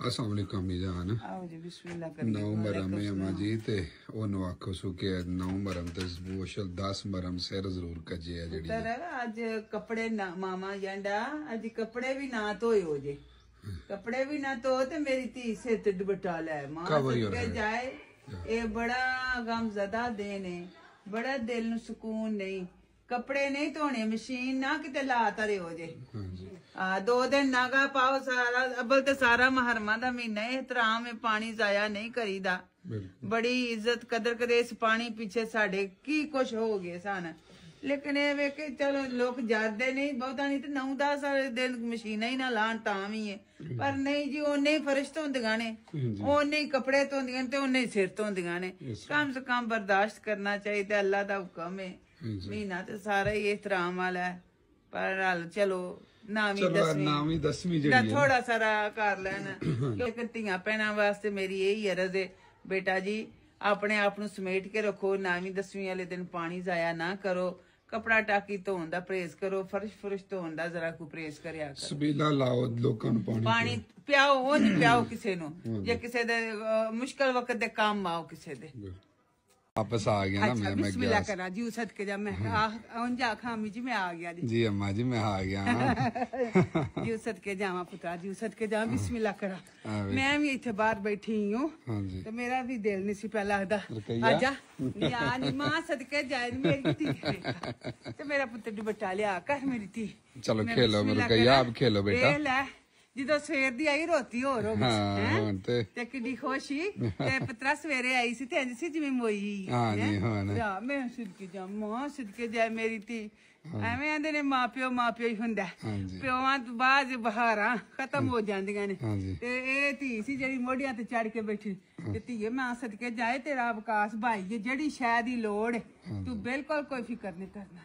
अस्सलाम वालेकुम मीजान आओ जी बिस्मिल्लाह करिए। नौ मरम है अम्मा जी ते ओनु आखो सु के 9 मरम ते बोशल 10 मरम सिर जरूर कजे है जेडी तर आज कपड़े ना मामा जंडा आज कपड़े भी ना धोए हो जे कपड़े भी ना धो ते मेरी धी से ते दुपट्टा ले मां के जाए ये बड़ा गमज़दा दिन है बड़ा दिल नु सुकून नहीं कपड़े नहीं धोने मशीन ना किते ला तरे हो जे 2 दिन नागा पाओ सारा अबल ते सारा महरमा दा महीना एहतराम है पानी जाया नहीं करीदा बड़ी इज्जत कदर करे इस पानी पीछे साडे की कुछ हो गए सन लेकिन ये वे के चलो लोग जाते नहीं बहुता नहीं तो 9-10 दिन मशीना ही ना लान ता भी है पर नहीं जी ओने ही फर्श धोंदियां ने ओने ही कपड़े धोंदियां ने ते ओने ही सिर धोंदियां ने कम से कम बर्दाश्त करना चाहिए अल्लाह दा हुक्म है महीना तो सारा ही एहतराम वाला है पर चलो नावी दसवीं थोड़ा सारा कर लेना क्योंकि धियां भैणां वास्ते मेरी यही अर्ज है बेटा जी अपने आप नूं समेट के रखो 9वीं 10वीं वाले दिन पानी जाया ना करो कपड़ा टाकी धोन दा परहेज करो फर्श धोन दा जरा को परहेज करया करो सबीला लाओ लोकां नूं पानी पियाओ ओ नहीं पियाओ किसे नूं जे किसे दे मुश्किल वक्त दे काम आओ किसे दे वापस आ गया ना मैं बिस्मिल्लाह करा जी सदके जा मैं जा खामी जी मैं आ गया जी अम्मा जी मैं आ गया जी सदके जावा पुत्रा जी सदके जा बिस्मिल्लाह करा मैं भी इथे बाहर बैठी हूं तो मेरा भी दिल नहीं सी पहला लगदा आजा यानी मां सदके जाए मेरी थी तो मेरा पुत्र दुपट्टा लिया कर मेरी थी चलो खेलो मेरे कहिया आप खेलो बेटा ਜਦੋਂ ਸਵੇਰ ਦੀ ਆਈ ਰੋਤੀ ਹੋਰ ਹੋ ਗਈ ਤੇ ਕਿੱਡੀ ਖੁਸ਼ੀ ਤੇ ਪੁੱਤਰਾ ਸਵੇਰੇ ਆਈ ਸੀ ਤੇ ਇੰਜ ਸੀ ਜਿਵੇਂ ਮੋਈ ਹਾਂ ਜੀ ਹਾਂ ਮੈਂ ਸਿੱਧਕੇ ਜਾ ਮਾਂ ਸਿੱਧਕੇ ਜਾ ਮੇਰੀ ਧੀ ਐਵੇਂ ਆਂਦੇ ਨੇ ਮਾਪਿਓ ਹੀ ਹੁੰਦਾ ਪਿਓਾਂ ਤੋਂ ਬਾਅਦ ਬਹਾਰਾਂ ਖਤਮ ਹੋ ਜਾਂਦੀਆਂ ਨੇ ਤੇ ਇਹ ਧੀ ਸੀ ਜਿਹੜੀ ਮੋਢਿਆਂ ਤੇ ਚੜ ਕੇ ਬੈਠੀ ਤੇ ਧੀਏ ਮਾਂ ਸਦਕੇ ਜਾਏ ਤੇਰਾ ਵਿਕਾਸ ਭਾਈ ਜਿਹੜੀ ਸ਼ੈ ਦੀ ਲੋੜ ਤੂੰ ਬਿਲਕੁਲ ਕੋਈ ਫਿਕਰ ਨਹੀਂ ਕਰਨਾ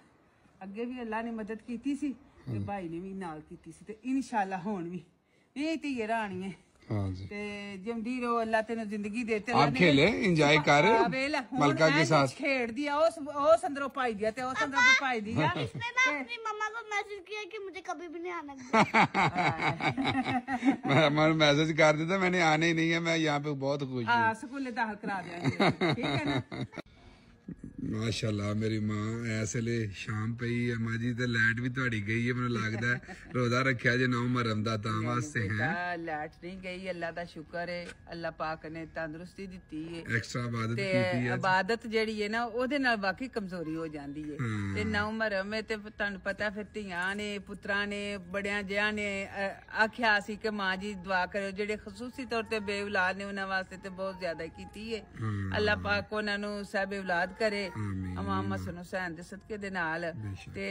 ਅੱਗੇ ਵੀ ਅੱਲਾ ਨੇ ਮਦਦ ਕੀਤੀ ਸੀ ਤੇ ਭਾਈ ਨੇ ਵੀ ਨਾਲ ਕੀਤੀ ਸੀ ਤੇ ਇਨਸ਼ਾਅੱਲਾ ਹੁਣ ਵੀ ये धीए रानी है हाँ जी ते जिंदी रहो अल्लाह तेन जिंदगी देते आप खेले एंजॉय कर मलका के साथ खेड़ दिया उस अंदरों पाई दिया ते उस अंदरों पाई दिया इसमें मैं अपनी मम्मा को मैसेज किया कि मुझे कभी भी नहीं आना मैं मैसेज कर दिया मैंने आने ही नहीं है मैं यहाँ पे बहुत खुश हूँ स्कूल दाखिल करा दिया ठीक है ना माशाल्लाह मेरी मां ऐसे ले शाम पे ही अम्मा जी ते लाइट भी ਤੁਹਾਡੀ गई है ਮੈਨੂੰ ਲੱਗਦਾ रोजा रखा जे 9 मुहर्रम दा ਤਾਂ ਵਾਸਤੇ है लाइट नहीं गई अल्लाह दा शुक्र है अल्लाह पाक ने तंदुरुस्ती ਦਿੱਤੀ है एक्स्ट्रा इबादत ਕੀਤੀ ਹੈ इबादत ਜਿਹੜੀ ਹੈ ਨਾ ਉਹਦੇ ਨਾਲ ਬਾਕੀ ਕਮਜ਼ੋਰੀ ਹੋ ਜਾਂਦੀ ਹੈ ਤੇ 9 ਮੁਹर्रम ਤੇ ਤੁਹਾਨੂੰ ਪਤਾ ਫਿਰ ਧੀਆਂ ਨੇ ਪੁੱਤਰਾਂ ਨੇ ਬੜਿਆਂ ਜਿਹਾਂ ਨੇ ਆਖਿਆ ਸੀ ਕਿ ਮਾਂ ਜੀ ਦੁਆ ਕਰਿਓ ਜਿਹੜੇ ਖਸੂਸੀ ਤੌਰ ਤੇ ਬੇਔਲਾਦ ਨੇ ਉਹਨਾਂ ਵਾਸਤੇ ਤੇ ਬਹੁਤ ਜ਼ਿਆਦਾ ਕੀਤੀ ਹੈ ਅੱਲਾਹ ਪਾਕ ਉਹਨਾਂ ਨੂੰ ਸਭ ਔਲਾਦ करे इमाम हसन हुसैन दे सदके दे नाल ते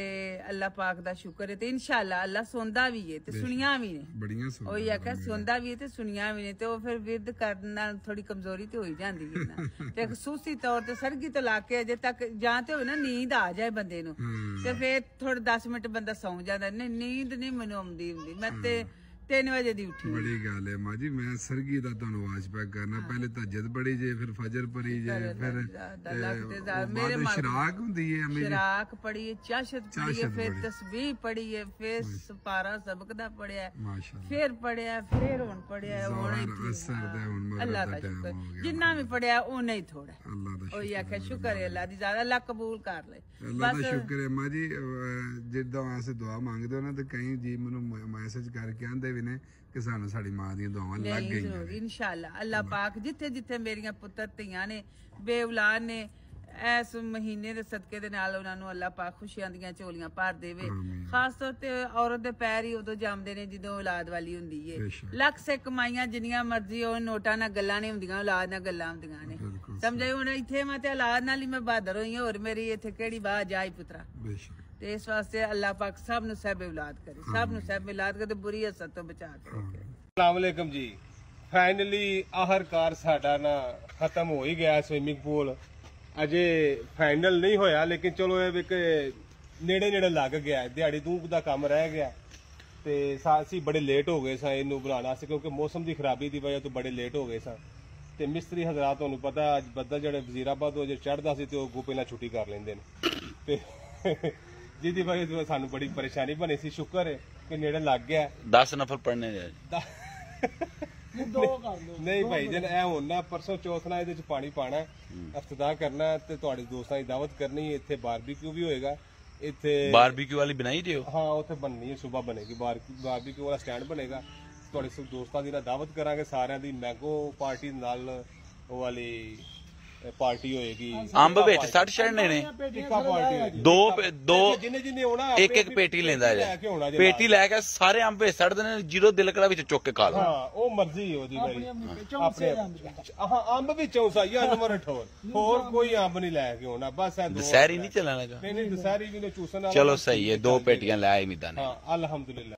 अल्लाह पाक दा शुक्र है ते इंशाअल्लाह अल्लाह सोंदा भी है ते सुनिया भी ने बड़ियां सोंदा ओही आखा सोंदा भी है ते सुनिया भी ने ते ओ फिर विरद करन नाल थोड़ी कमजोरी ते होई जांदी है ना ते खसूसी तौर ते सरगी तो लाके अजे तक जां ते होए ना नींद आ जाए बंदे नु ते फिर थोड़े 10 मिनट बंदा सौ जांदा नींद नहीं मैनू आउंदी हुंदी मैं ते 3 बजे दी उठी बड़ी गल है मां जी मैं सरगी दा तुहानू आवाज पैक करना पहले तहज्जुद पढ़ी जे फिर फजर पढ़ी जे फिर मेरे शराक हुंदी है शराक पढ़ी है चाशत पढ़ी है फिर तस्बीह पढ़ी है फिर सपारा सबक दा पढ़िया फिर पढ़िया फिर हुन पढ़िया हुन अल्लाह दा शुक्र जिन्ना भी पढ़िया ओना ही थोड़ा अल्लाह दा ओही आखे शुक्र है अल्लाह दी ज्यादा अल्लाह कबूल कर ले अल्लाह दा शुक्र है मां जी जिद्दां वास्ते दुआ मांगदे हो ना ते कई जी मैनू मैसेज करके आंदे ने कि सानू साडी मां दी दुआवां लग गईयां इंशाअल्लाह अल्लाह पाक जिथे जिथे मेरियां पुत्तर धीयां ने बेऔलाद ने इस महीने दे सदके दे नाल उन्हां नू अल्लाह पाक खुशियां दियां झोलियां भर देवे खास तौर ते औरत दे पैर ही उदों जमदे ने जदों औलाद वाली हुंदी है लख से कमाइयां जिन्नियां मर्जी हो नोटां नाल गल्लां नहीं हुंदियां औलाद नाल गल्लां हुंदियां ने समझे हुण इत्थे मैं ते औलाद नाल ही मैं बहादर होई और मेरी इत्थे केड़ी बात जाई पुत्रा बेशक ते इस वास्ते अल्लाह पाक सब नु सब औलाद करे सब नु सब औलाद करे बुरी हसद तो बचा के रखे अस्सलाम वालेकुम जी फाइनली आखिरकार साडा ना खत्म हो ही गया स्विमिंग पूल अजे फाइनल नहीं होया लेकिन चलो ये कि नेड़े नेड़े लग गया दिहाड़ी दूं दा काम रह गया ते ਅਸੀਂ बड़े लेट हो गए सा ਇਹਨੂੰ ਬਣਾਉਣਾ ਸੀ क्योंकि मौसम की खराबी की वजह तो बड़े लेट हो गए सा ਤੇ ਮਿਸਤਰੀ ਹਜ਼ਰਾਤ ਤੁਹਾਨੂੰ ਪਤਾ ਅੱਜ ਬੱਦਲ ਜਿਹੜੇ ਵਜ਼ੀਰਾਬਾਦ ਤੋਂ ਜੇ ਚੜਦਾ ਸੀ ਤੇ ਉਹ ਅੱਗੋਂ ਪਹਿਲਾਂ ਛੁੱਟੀ ਕਰ ਲੈਂਦੇ ਨੇ ਤੇ ਜਿਹਦੀ ਵਜ੍ਹਾ ਤੋਂ ਸਾਨੂੰ ਬੜੀ ਪਰੇਸ਼ਾਨੀ ਬਣੀ ਸੀ ਸ਼ੁਕਰ ਹੈ ਕਿ ਨੇੜੇ ਲੱਗ ਗਿਆ 10 ਨਫਰ ਪੜਨੇ ਜਾਏ ਨਹੀਂ ਭਾਈ ਜਨ ਇਹ ਹੁਣ ਨਾ ਪਰਸੋਂ ਚੌਥ ਨਾਲ ਇਹਦੇ ਚ ਪਾਣੀ ਪਾਣਾ, ਇਫਤਤਾਹ ਕਰਨਾ ਤੇ ਤੁਹਾਡੇ ਦੋਸਤਾਂ ਦੀ ਦਾਵਤ ਕਰਨੀ। ਇੱਥੇ ਬਾਰਬੀਕਿਊ ਵੀ ਹੋਏਗਾ। ਇੱਥੇ ਬਾਰਬੀਕਿਊ ਵਾਲੀ ਬਣਾਈ ਦਿਓ। ਹਾਂ ਉੱਥੇ ਬਣਨੀ ਹੈ, ਸਵੇਰ ਬਣੇਗੀ ਬਾਰਬੀਕਿਊ ਵਾਲਾ ਸਟੈਂਡ ਬਣੇਗਾ। ਤੁਹਾਡੇ ਸਭ ਦੋਸਤਾਂ ਦੀ ਨਾਲ ਦਾਵਤ ਕਰਾਂਗੇ ਸਾਰਿਆਂ ਦੀ। ਮੈਂਗੋ ਪਾਰਟੀ ਨਾਲ ਉਹ ਵਾਲੀ ਪਾਰਟੀ ਹੋਏਗੀ। ਅੰਬ ਵਿੱਚ 60 ਛੜਨੇ ਨੇ, ਇੱਕਾ ਪਾਰਟੀ ਹੋਏਗੀ। ਦੋ ਜਿੰਨੇ ਜਿੰਨੇ ਆਉਣਾ ਇੱਕ ਪੇਟੀ ਲੈਂਦਾ ਜੇ, ਪੇਟੀ ਲੈ ਕੇ ਸਾਰੇ ਅੰਬ ਵਿੱਚ ਸੜਦੇ ਨੇ, ਜੀਰੋ ਦਿਲ ਕਰਾ ਵਿੱਚ ਚੁੱਕ ਕੇ ਖਾ ਲਓ। ਹਾਂ ਉਹ ਮਰਜ਼ੀ ਉਹਦੀ ਭਾਈ ਆਪਣੇ। ਹਾਂ ਅੰਬ ਵਿੱਚੋਂ ਸਹੀ ਅਨਮਰ ਠੋਰ, ਹੋਰ ਕੋਈ ਅੰਬ ਨਹੀਂ ਲੈ ਕੇ ਆਉਣਾ। ਬਸ ਇਹ ਦਸਹਿਰੀ ਨਹੀਂ ਚੱਲਣ ਲੱਗਾ। ਨਹੀਂ ਦਸਹਿਰੀ ਵੀ ਨੇ ਚੂਸਣ ਵਾਲਾ। ਚਲੋ ਸਹੀ ਹੈ, 2 ਪੇਟੀਆਂ ਲੈ ਆਈ ਮਿਦਾਂ ਨੇ। ਹਾਂ ਅਲਹਮਦੁਲਿਲਾ।